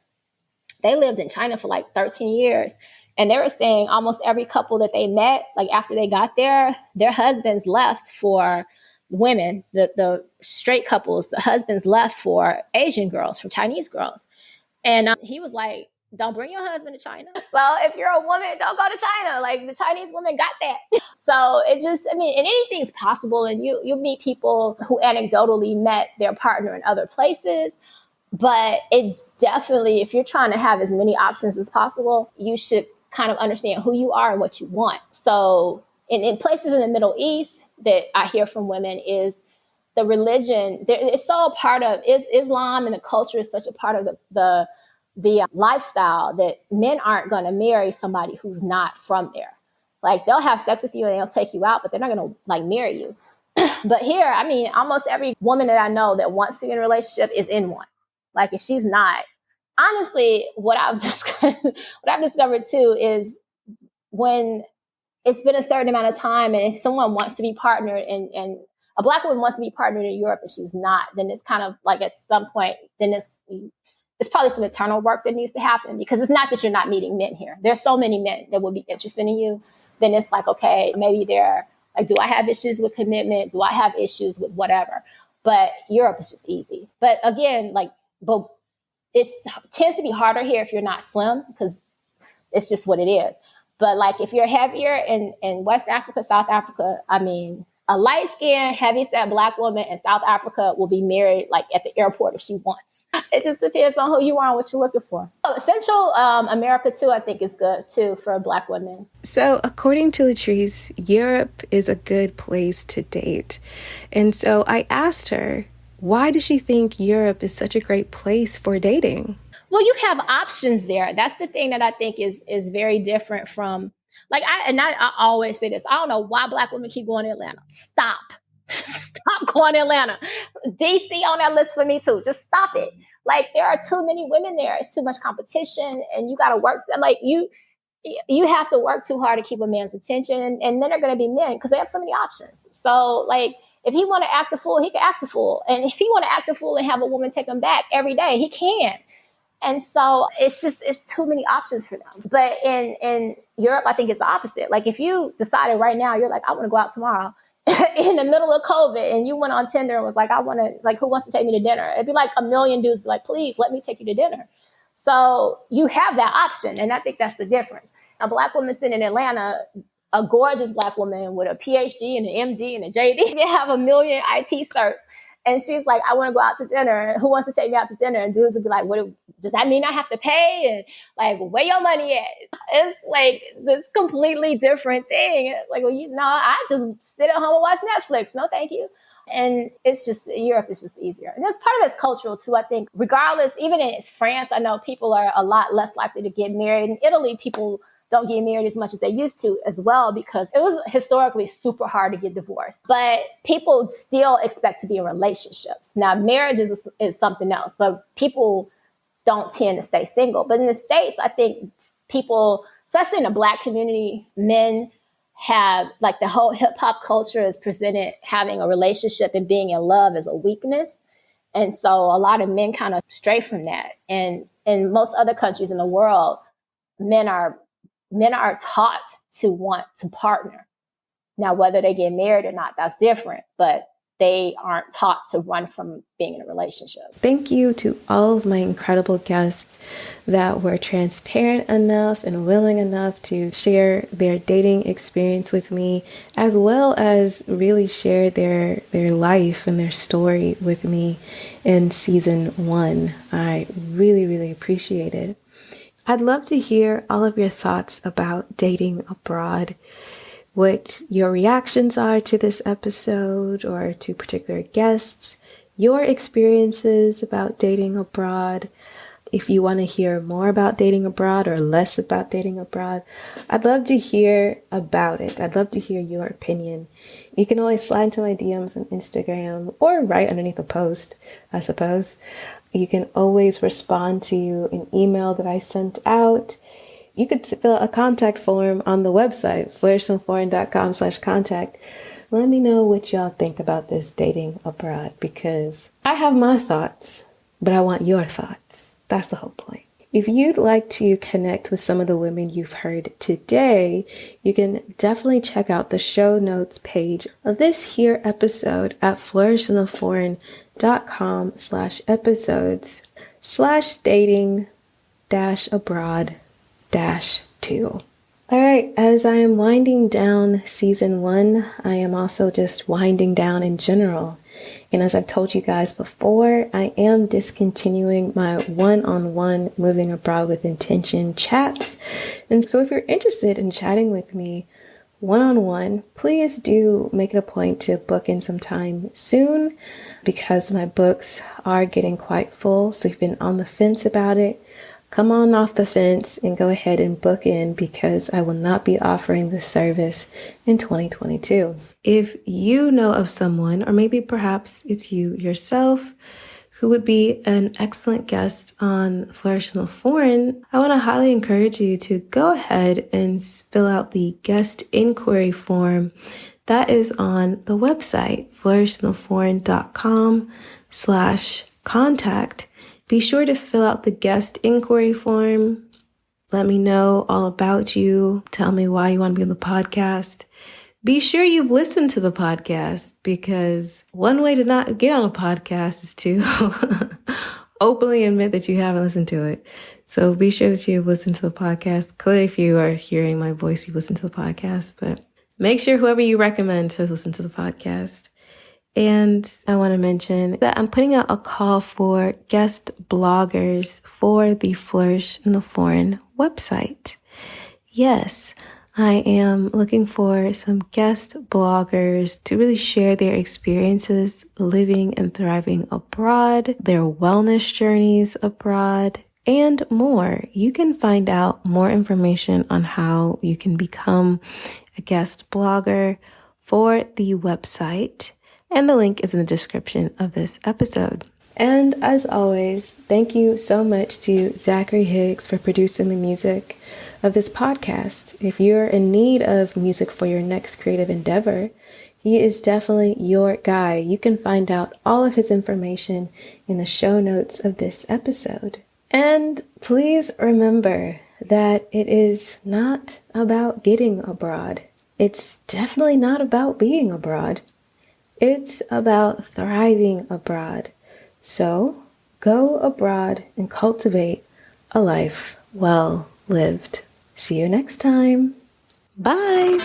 they lived in China for like 13 years. And they were saying almost every couple that they met, like after they got there, their husbands left for women, the straight couples, the husbands left for Asian girls, for Chinese girls. And he was like, don't bring your husband to China. Well, if you're a woman, don't go to China. Like, the Chinese woman got that. So it just, I mean, and anything's possible. And you meet people who anecdotally met their partner in other places. But it definitely, if you're trying to have as many options as possible, you should kind of understand who you are and what you want. So in places in the Middle East that I hear from women is the religion. It's so a part of Islam, and the culture is such a part of the lifestyle that men aren't going to marry somebody who's not from there. Like, they'll have sex with you and they'll take you out, but they're not going to like marry you. But here, I mean, almost every woman that I know that wants to be in a relationship is in one. Like, if she's not, honestly, what I've discovered too is when it's been a certain amount of time, and if someone wants to be partnered and a black woman wants to be partnered in Europe and she's not, then it's kind of like at some point, then it's probably some internal work that needs to happen, because it's not that you're not meeting men here. There's so many men that would be interested in you. Then it's like, okay, maybe they're like, do I have issues with commitment? Do I have issues with whatever? But Europe is just easy. But again, but it tends to be harder here if you're not slim, because it's just what it is. But like, if you're heavier in West Africa, South Africa, I mean, a light-skinned, heavy-set black woman in South Africa will be married like at the airport if she wants. It just depends on who you are and what you're looking for. Central America too, I think, is good too for black women. So according to Latrice, Europe is a good place to date. And so I asked her, why does she think Europe is such a great place for dating? Well, you have options there. That's the thing that I think is very different from, like, I always say this. I don't know why black women keep going to Atlanta. Stop. Stop going to Atlanta. DC on that list for me too. Just stop it. Like, there are too many women there. It's too much competition, and you got to work. Like, you have to work too hard to keep a man's attention, and then they're going to be men because they have so many options. So, like, if he want to act a fool, he can act a fool. And if he want to act a fool and have a woman take him back every day, he can. And so it's too many options for them. But in Europe, I think it's the opposite. Like, if you decided right now, you're like, I want to go out tomorrow in the middle of COVID, and you went on Tinder and was like, I want to, like, who wants to take me to dinner? It'd be like a million dudes be like, please let me take you to dinner. So you have that option. And I think that's the difference. A black woman sitting in Atlanta, a gorgeous black woman with a PhD and an MD and a JD, they have a million IT certs. And she's like, I want to go out to dinner. Who wants to take me out to dinner? And dudes would be like, what does that mean I have to pay? And like, where your money at? It's like this completely different thing. Like, well, I just sit at home and watch Netflix. No, thank you. And it's just, Europe is just easier. And that's part of it's cultural too, I think. Regardless, even in France, I know people are a lot less likely to get married. In Italy, people don't get married as much as they used to as well, because it was historically super hard to get divorced. But people still expect to be in relationships. Now, marriage is something else, but people don't tend to stay single. But in the States, I think people, especially in the Black community, men have, like, the whole hip hop culture is presented having a relationship and being in love as a weakness. And so a lot of men kind of stray from that. And in most other countries in the world, men are men are taught to want to partner. Now, whether they get married or not, that's different, but they aren't taught to run from being in a relationship. Thank you to all of my incredible guests that were transparent enough and willing enough to share their dating experience with me, as well as really share their life and their story with me in season 1. I really, really appreciate it. I'd love to hear all of your thoughts about dating abroad, what your reactions are to this episode or to particular guests, your experiences about dating abroad. If you want to hear more about dating abroad or less about dating abroad, I'd love to hear about it. I'd love to hear your opinion. You can always slide into my DMs on Instagram or write underneath a post, I suppose. You can always respond to an email that I sent out. You could fill out a contact form on the website, flourishontheforeign.com/contact. Let me know what y'all think about this dating abroad, because I have my thoughts, but I want your thoughts. That's the whole point. If you'd like to connect with some of the women you've heard today, you can definitely check out the show notes page of this here episode at flourishontheforeign.com/episodes/dating-abroad-2. All right, as I am winding down season 1, I am also just winding down in general. And as I've told you guys before, I am discontinuing my one-on-one Moving Abroad with Intention chats. And so if you're interested in chatting with me one-on-one, please do make it a point to book in some time soon, because my books are getting quite full. So if you've been on the fence about it, come on off the fence and go ahead and book in, because I will not be offering this service in 2022. If you know of someone, or maybe perhaps it's you yourself, who would be an excellent guest on Flourish on the Foreign, I want to highly encourage you to go ahead and fill out the guest inquiry form that is on the website, flourishontheforeign.com/contact. Be sure to fill out the guest inquiry form. Let me know all about you. Tell me why you want to be on the podcast. Be sure you've listened to the podcast, because one way to not get on a podcast is to openly admit that you haven't listened to it. So be sure that you've listened to the podcast. Clearly, if you are hearing my voice, you've listened to the podcast, but make sure whoever you recommend has listened to the podcast. And I want to mention that I'm putting out a call for guest bloggers for the Flourish in the Foreign website. Yes, I am looking for some guest bloggers to really share their experiences living and thriving abroad, their wellness journeys abroad, and more. You can find out more information on how you can become a guest blogger for the website, and the link is in the description of this episode. And as always, thank you so much to Zachary Higgs for producing the music of this podcast. If you're in need of music for your next creative endeavor, he is definitely your guy. You can find out all of his information in the show notes of this episode. And please remember that it is not about getting abroad. It's definitely not about being abroad. It's about thriving abroad. So go abroad and cultivate a life well lived. See you next time. Bye.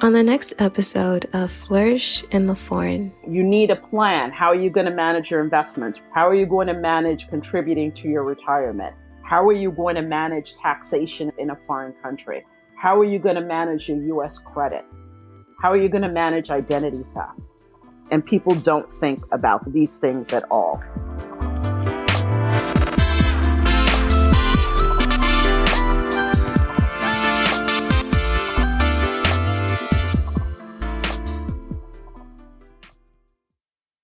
On the next episode of Flourish in the Foreign. You need a plan. How are you going to manage your investments? How are you going to manage contributing to your retirement? How are you going to manage taxation in a foreign country? How are you going to manage your U.S. credit? How are you going to manage identity theft? And people don't think about these things at all.